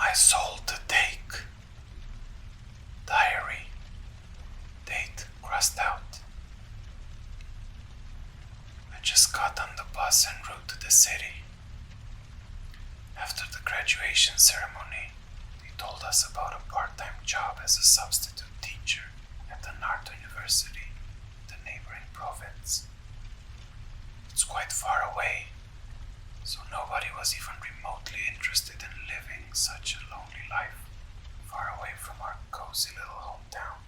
My soul to take. Diary. Date crossed out. I just got on the bus en route to the city. After the graduation ceremony, they told us about a part-time job as a substitute teacher at the Narto University, the neighboring province. It's quite far away, so nobody was even remotely interested in living such a lonely life, far away from our cozy little hometown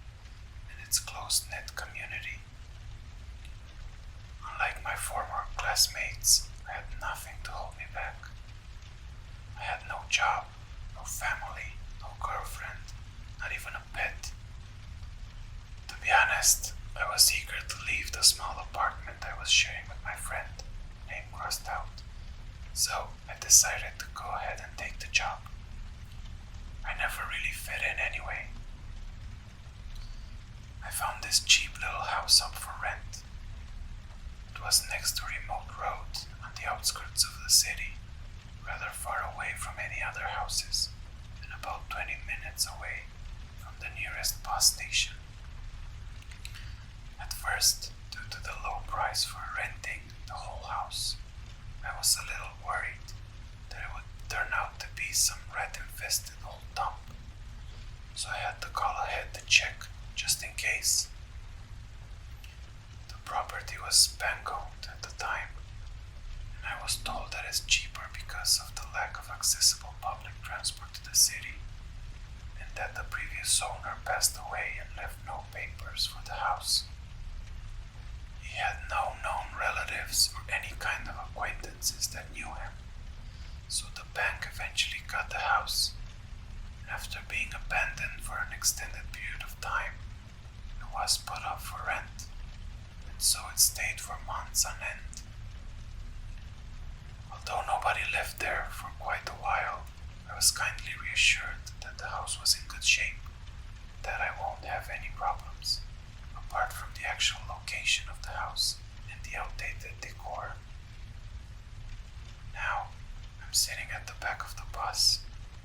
and its close-knit community. Unlike my former classmates, I had nothing to hold me back. I had no job, no family, no girlfriend, not even a pet. To be honest, I was eager to leave the small apartment I was sharing with my friend, name crossed out, so I decided to go ahead and take the job. I never really fit in anyway. I found this cheap little house up for rent. It was next to a remote road on the outskirts of the city, rather far away from any other houses, and about 20 minutes away from the nearest bus station. At first, due to the low price for renting the whole house, I was a little worried that it would turn out to be some rat-infested old dump, so I had to call ahead to check just in case. The property was bank-owned at the time, and I was told that it's cheaper because of the lack of accessible public transport to the city, and that the previous owner passed away and left no papers for the house. He had no known relatives or any kind of acquaintances that knew him, so the bank eventually got the house, and after being abandoned for an extended period of time, it was put up for rent, and so it stayed for months on end. Although nobody lived there for quite a while, I was kindly reassured that the house was in good shape, that I won't have any problems, apart from the actual location of the house and the outdated decor. Now, I'm sitting at the back of the bus,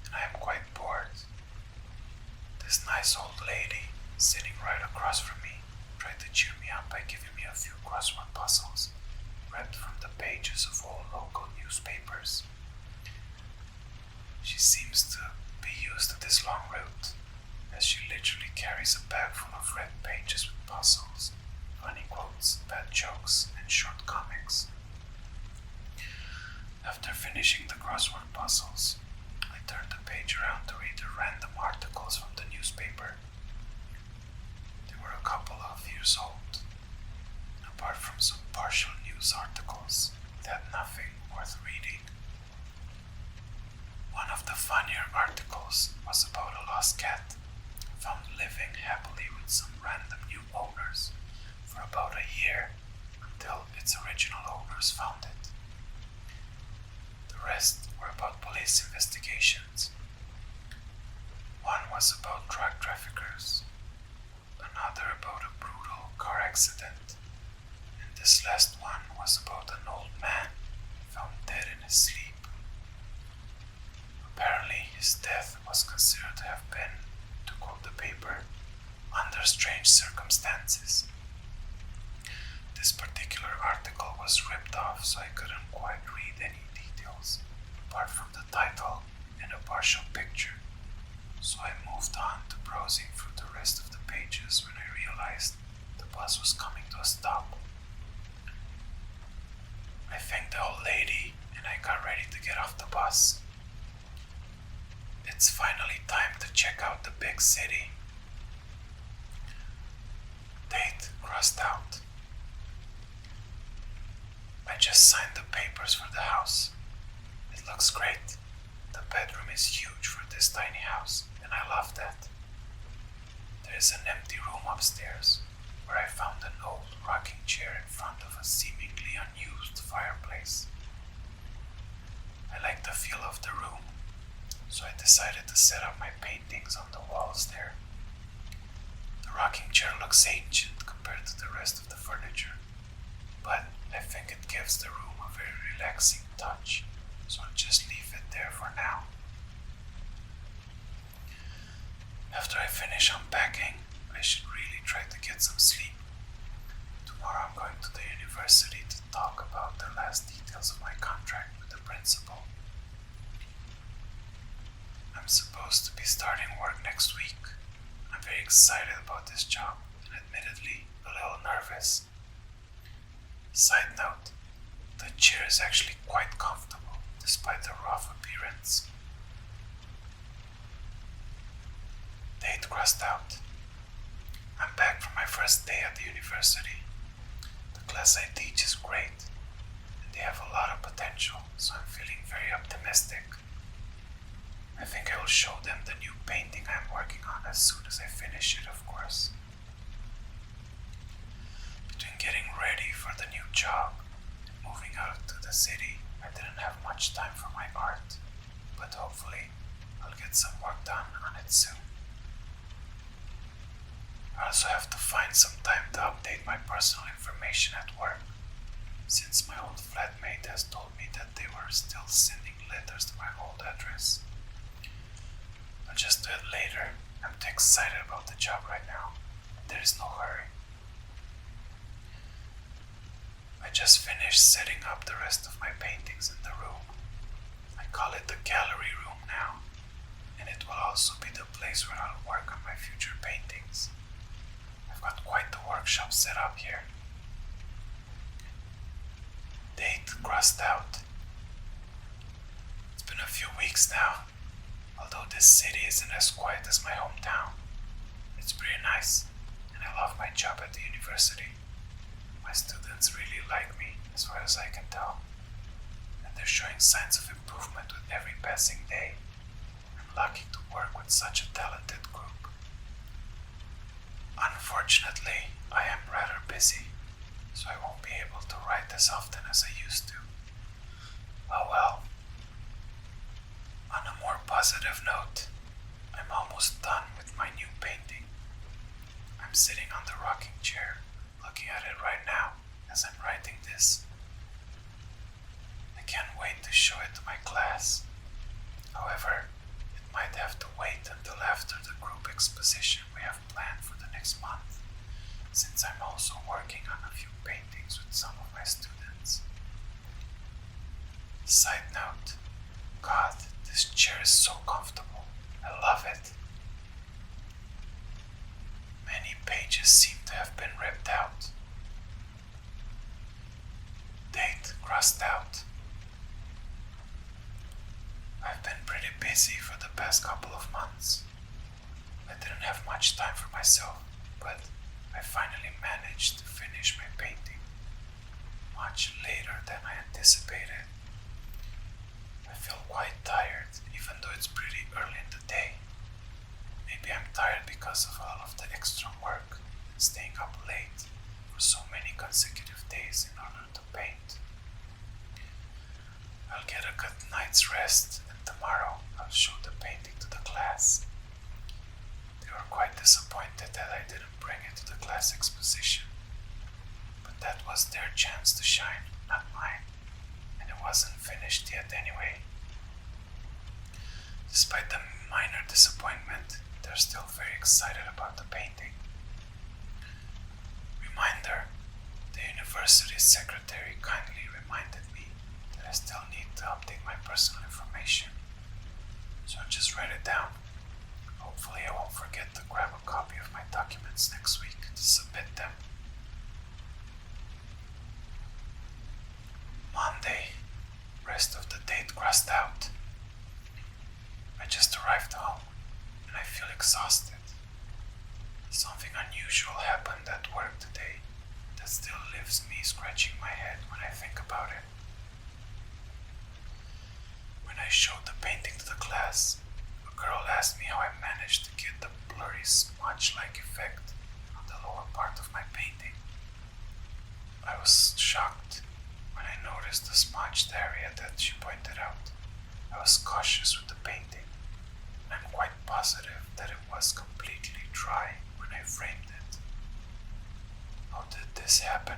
and I am quite bored. This nice old lady, sitting right across from me, tried to cheer me up by giving me a few crossword puzzles, read from the pages of all local newspapers. She seems to be used to this long route, as she literally carries a bag full of red pages with puzzles, funny quotes, bad jokes, and short comics. After finishing the crossword puzzles, I turned the page around to read the random articles from the newspaper. They were a couple of years old. Apart from some partial news articles, it had nothing worth reading. One of the funnier articles was about a lost cat found living happily with some random new owners for about a year until its original owners found it. The rest were about police investigations. One was about drug traffickers, another about a brutal car accident, and this last one was about an old man found dead in his sleep. Apparently, his death was considered to have been, to quote the paper, under strange circumstances. This particular article was ripped off, so I couldn't quite read any details, apart from the title and a partial picture, so I moved on to browsing through the rest of the pages when I realized the bus was coming to a stop. I thanked the old lady and I got ready to get off the bus. It's finally time to check out the big city. Date crossed out. I just signed the papers for the house. It looks great. The bedroom is huge for this tiny house, and I love that. There is an empty room upstairs, where I found an old rocking chair in front of a seemingly unused fireplace. I like the feel of the room, so I decided to set up my paintings on the walls there. The rocking chair looks ancient compared to the rest of the furniture, but I think it gives the room a very relaxing touch, so I'll just leave it there for now. university to talk about the last details of my contract with the principal. I'm supposed to be starting work next week. I'm very excited about this job and admittedly a little nervous. Side note, the chair is actually quite comfortable despite the rough appearance. Date crossed out. I'm back from my first day at the university. The class I teach is great and they have a lot of potential, so I'm feeling very optimistic. I think I will show them the new painting I'm working on as soon as I finish it, of course. Between getting ready for the new job and moving out to the city, I didn't have much time for my art, but hopefully I'll get some work done on it soon. I also have to find some time to update my personal information at work, since my old flatmate has told me that they were still sending letters to my old address. I'll just do it later. I'm too excited about the job right now. There is no hurry. I just finished setting up the rest of my paintings in the room. I call it the gallery room now, and it will also be the place where I'll work on my future paintings. I've got quite the workshop set up here. Date crossed out. It's been a few weeks now. Although this city isn't as quiet as my hometown, it's pretty nice, and I love my job at the university. My students really like me, as far as I can tell, and they're showing signs of improvement with every passing day. I'm lucky to work with such a talented group. Unfortunately, I am rather busy, so I won't be able to write as often as I used to. Oh well. On a more positive note, I'm almost done with my new painting. I'm sitting on the rocking chair, looking at it right now as I'm writing this. I can't wait to show it to my class. However, it might have to wait until after the group exposition we have planned for the next month, since I'm also working on a few paintings with some of my students. Side note, God, this chair is so comfortable. I love it. Many pages seem to have been ripped out. Date crossed out. I've been pretty busy for the past couple of months. I didn't have much time for myself, but I finally managed to finish my painting much later than I anticipated. I feel quite tired, even though it's pretty early in the day. Maybe I'm tired because of all of the extra work and staying up late for so many consecutive days in order to paint. I'll get a good night's rest, and tomorrow I'll show the painting to the class. They were quite disappointed that I didn't bring it to the class exposition, but that was their chance to shine, not mine, and it wasn't finished yet anyway. Despite the minor disappointment, they're still very excited about the painting. Reminder, the university secretary kindly reminded me that I still need to update my personal information, so I'll just write it down. Hopefully I won't forget to grab a copy of my documents next week to submit them. Monday, rest of the date crossed out. I just arrived home and I feel exhausted. Something unusual happened at work today that still leaves me scratching my head when I think about it. When I showed the painting to the class, a girl asked me how I managed to get the blurry smudge-like effect on the lower part of my painting. I was shocked when I noticed the smudged area that she pointed out. I was cautious with the painting. I'm quite positive that it was completely dry when I framed it. How did this happen?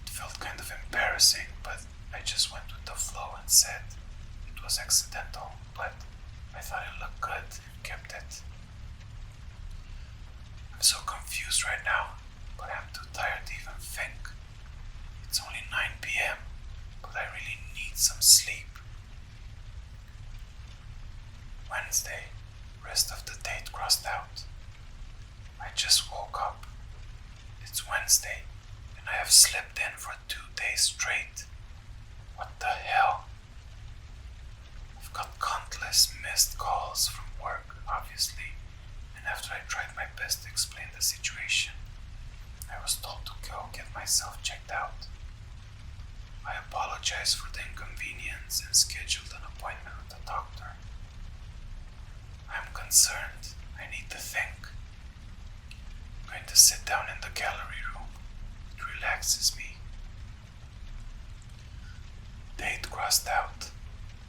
It felt kind of embarrassing, but I just went with the flow and said it was accidental, but I thought it looked good and kept it. I'm so confused right now, but I'm too tired to even think. I have slept in for 2 days straight. What the hell? I've got countless missed calls from work, obviously, and after I tried my best to explain the situation, I was told to go get myself checked out. I apologized for the inconvenience and scheduled an appointment with the doctor. I'm concerned. I need to think. I'm going to sit down in the gallery room. It relaxes me. Date crossed out.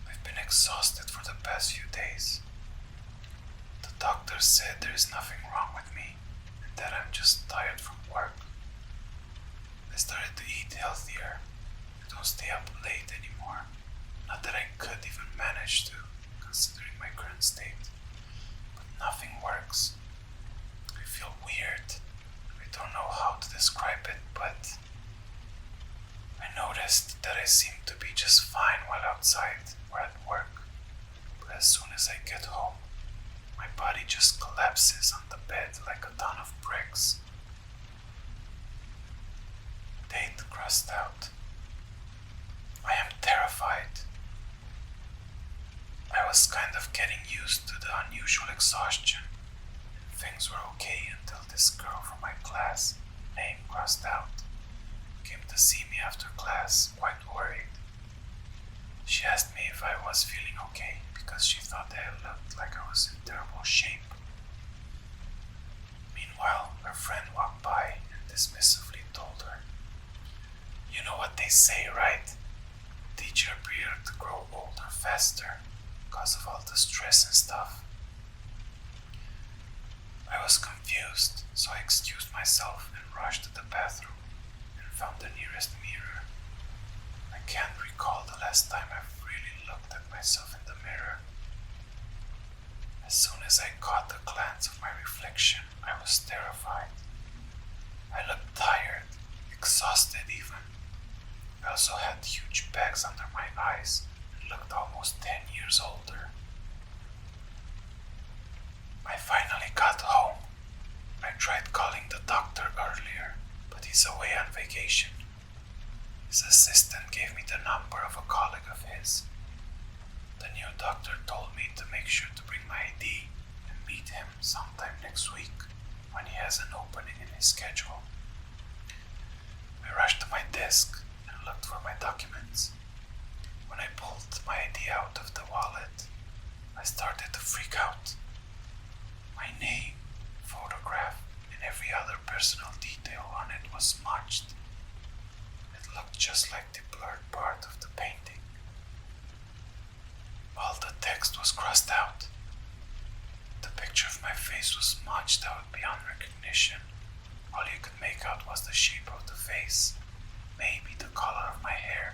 I've been exhausted for the past few days. The doctor said there is nothing wrong with me and that I'm just tired from work. I started to eat healthier. I don't stay up late anymore. Not that I could even manage to, considering my current state. But nothing works. I feel weird. I don't know how to describe it, but I noticed that I seem to be just fine while outside or at work. But as soon as I get home, my body just collapses on the bed like a ton of bricks. Date crossed out. I am terrified. I was kind of getting used to the unusual exhaustion. Things were okay until this girl from my class, name crossed out, came to see me after class, quite worried. She asked me if I was feeling okay because she thought that I looked like I was in terrible shape. Meanwhile, her friend walked by and dismissively told her, "You know what they say, right? Teacher appear to grow older faster because of all the stress and stuff." I was confused, so I excused myself and rushed to the bathroom and found the nearest mirror. I can't recall the last time I've really looked at myself in the mirror. As soon as I caught a glance of my reflection, I was terrified. I looked tired, exhausted even. I also had huge bags under my eyes and looked almost 10 years older. I finally got home. I tried calling the doctor earlier, but he's away on vacation. His assistant gave me the number of a colleague of his. The new doctor told me to make sure to bring my ID and meet him sometime next week when he has an opening in his schedule. I rushed to my desk and looked for my documents. When I pulled my ID out of the wallet, I started to freak out. My name, photograph, and every other personal detail on it was smudged. It looked just like the blurred part of the painting. All the text was crossed out. The picture of my face was smudged out beyond recognition. All you could make out was the shape of the face, maybe the color of my hair.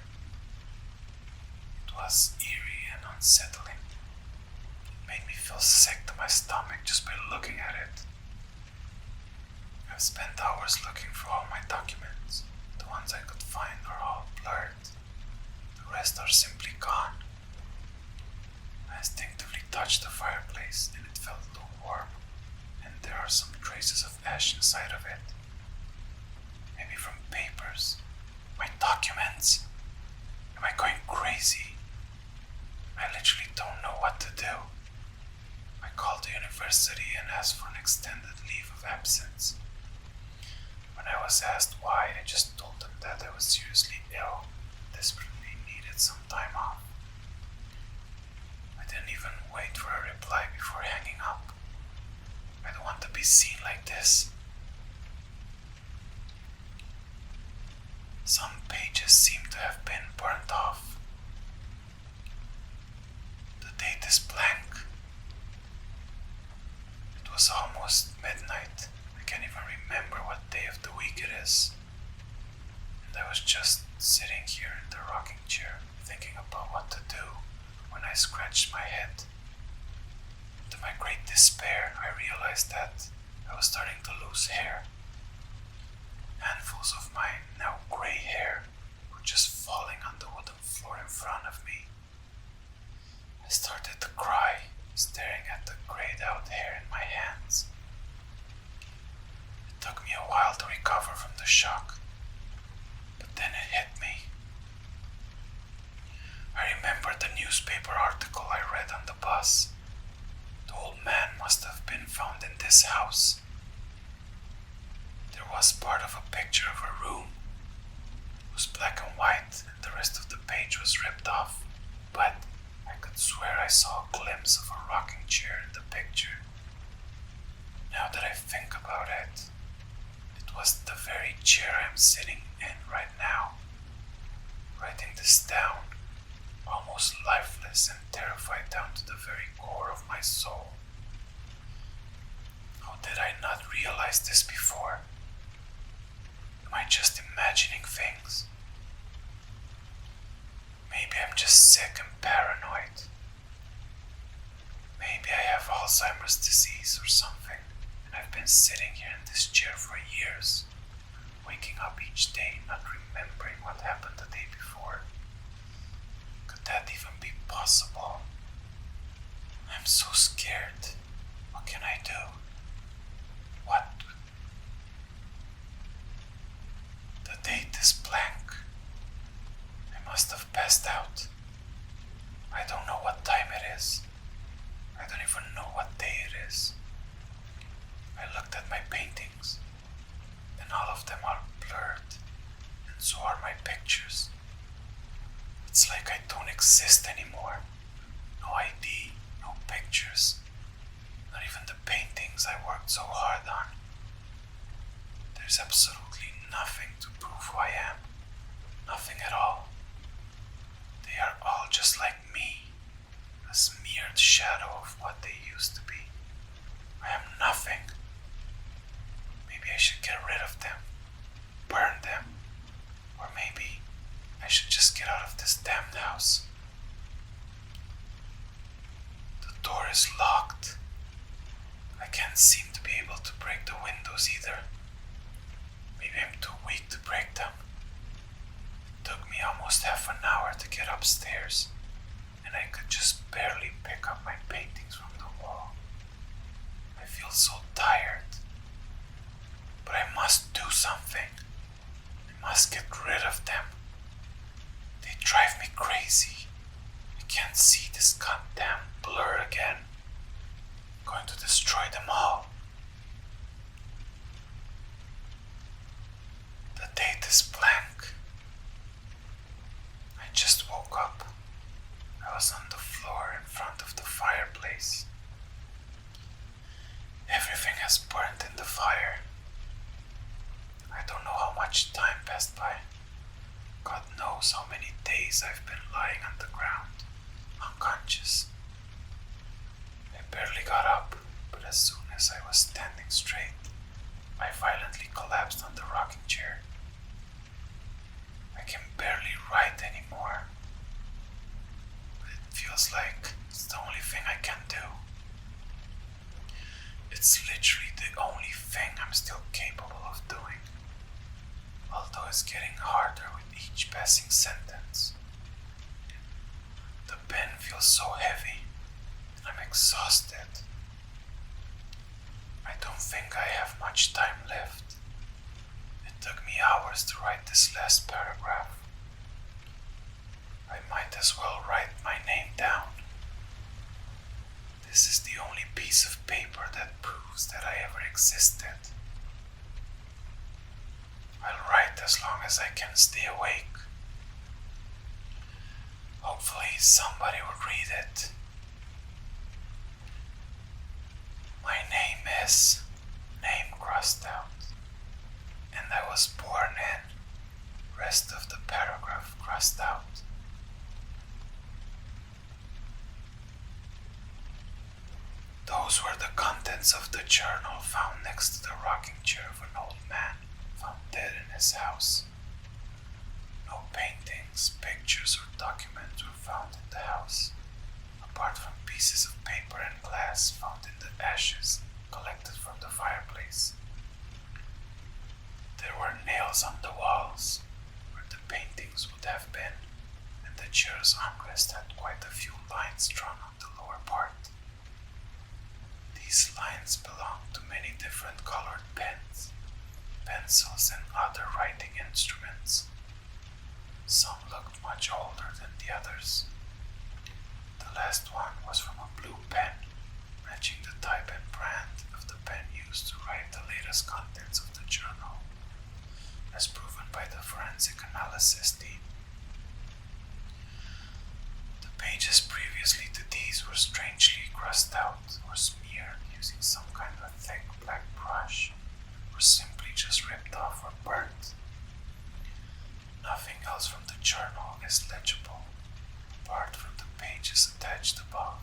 It was eerie and unsettling. It made me feel sick to my stomach just by looking at it. I've spent hours looking for all my documents. The ones I could find are all blurred. The rest are simply gone. I instinctively touched the fireplace and it felt lukewarm, and there are some traces of ash inside of it. Maybe from papers. My documents. Am I going crazy? I literally don't know what to do. I called the university and asked for an extended leave of absence. When I was asked why, I just told them that I was seriously ill, desperately needed some time off. I didn't even wait for a reply before hanging up. I don't want to be seen like this. Some pages seem to have been burnt off. The date is blank. It was almost midnight. I can't even remember what day of the week it is. And I was just sitting here in the rocking chair, thinking about what to do, when I scratched my head. To my great despair, I realized that I was starting to lose hair. Handfuls of my now gray hair were just falling on the wooden floor in front of me. I started to cry, staring at the grayed out hair in my hands. It took me a while to recover from the shock. newspaper article I read on the bus. The old man must have been found in this house. There was part of a picture of a room. It was black and white, and the rest of the page was ripped off, but I could swear I saw a glimpse of a rocking chair in the picture. Now that I think about it, it was the very chair I'm sitting in right now. Writing this down, almost lifeless and terrified down to the very core of my soul. How did I not realize this before? Am I just imagining things? Maybe I'm just sick and paranoid. Maybe I have Alzheimer's disease or something, and I've been sitting here in this chair for years, waking up each day not remembering what happened the day before. Could that even be possible? I'm so scared. What can I do? What? The date is blank. I must have passed out. I don't know what time it is. I don't even know what day it is. I looked at my paintings, and all of them are blurred, and so are my pictures. It's like I don't exist anymore. No ID, no pictures, not even the paintings I worked so hard on. There's absolutely nothing to prove who I am. Nothing at all. They are all just like me, a smeared shadow of what they used to be. I am nothing. Maybe I should get rid of them, burn them, or maybe I should just get out of this damned house. The door is locked. I can't seem to be able to break the windows either. Maybe I'm too weak to break them. It took me almost half an hour to get upstairs, and I could just barely pick up my paintings from the wall. I feel so tired. But I must do something. I must get rid of them. They drive me crazy. I can't see this goddamn blur again. I'm going to destroy them all. The date is blank. I just woke up. I was on the floor in front of the fireplace. Everything has burned in the fire. I don't know how much time passed by. God knows how many days I've been lying on the ground, unconscious. I barely got up, but as soon as I was standing straight, I violently collapsed on the rocking chair. I can barely write anymore, but it feels like it's the only thing I can do. It's literally the only thing I'm still capable of doing, although it's getting harder with each passing sentence. The pen feels so heavy, and I'm exhausted. I don't think I have much time left. It took me hours to write this last paragraph. I might as well write my name down. This is the only piece of paper that proves that I ever existed. I'll write as long as I can stay awake. Hopefully somebody will read it. My name is name crossed out, and I was born in rest of the paragraph crossed out. Those were the contents of the journal found next to the rocking chair of an old man found dead in his house. No paintings, pictures, or documents were found in the house, apart from pieces of paper and glass found in the ashes collected from the fireplace. There were nails on the walls where the paintings would have been, and the chair's armrest had quite a few lines drawn on the lower part. These lines belonged to many different colored pens, pencils, and other writing instruments. Some looked much older than the others. The SSD. The pages previously to these were strangely crossed out or smeared using some kind of thick black brush, or simply just ripped off or burnt. Nothing else from the journal is legible, apart from the pages attached above.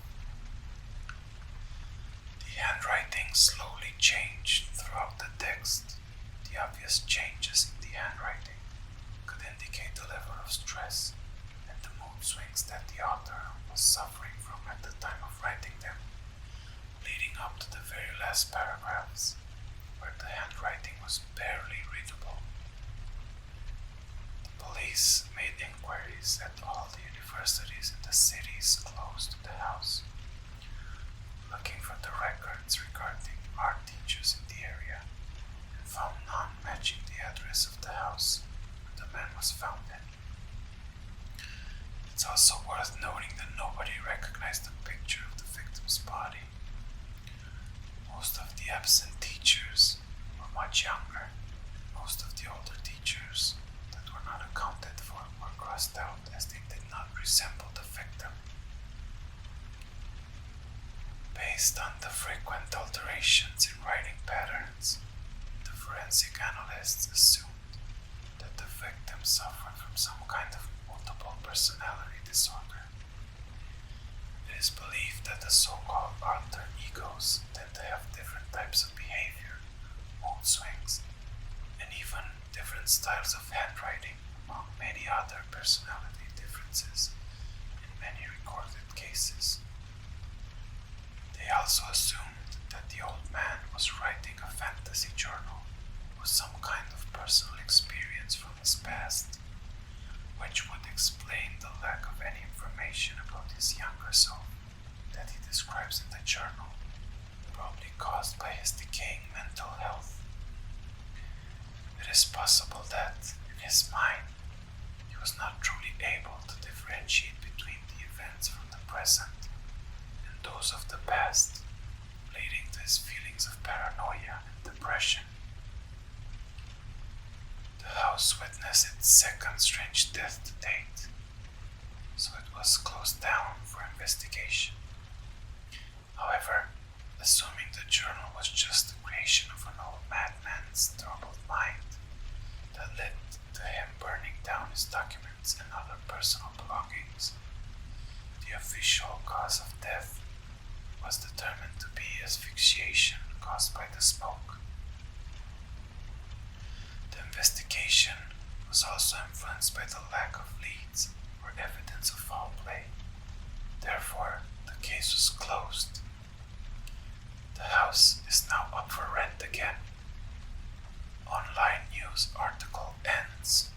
The handwriting slowly changed throughout the text. The obvious changes in the handwriting could indicate the level of stress and the mood swings that the author was suffering from at the time of writing them, leading up to the very last paragraphs, where the handwriting was barely readable. The police made inquiries at all the universities in the cities close to the house, looking for the records regarding art teachers in the area, and found none matching the address of the house where the man was found in. It's also worth noting that nobody recognized the picture of the victim's body. Most of the absent teachers were much younger. Most of the older teachers that were not accounted for were crossed out as they did not resemble the victim. Based on the frequent alterations in writing patterns, the forensic analysts assumed that the victim suffered from some kind of multiple personality disorder. It is believed that the so-called alter egos tend to have different types of behavior, mood swings, and even different styles of handwriting, among many other personality differences in many recorded cases. They also assumed that the old man was writing a fantasy journal or some kind of personal experience from his past, which would explain the lack of any information about his younger self that he describes in the journal, probably caused by his decaying mental health. It is possible that, in his mind, he was not truly able to differentiate between the events from the present and those of the past, leading to his feelings of paranoia and depression. The house witnessed its second strange death to date, so it was closed down for investigation. However, assuming the journal was just the creation of an old madman's troubled mind that led to him burning down his documents and other personal belongings, the official cause of death was determined to be asphyxiation caused by the smoke. The investigation was also influenced by the lack of leads or evidence of foul play. Therefore, the case was closed. The house is now up for rent again. Online news article ends.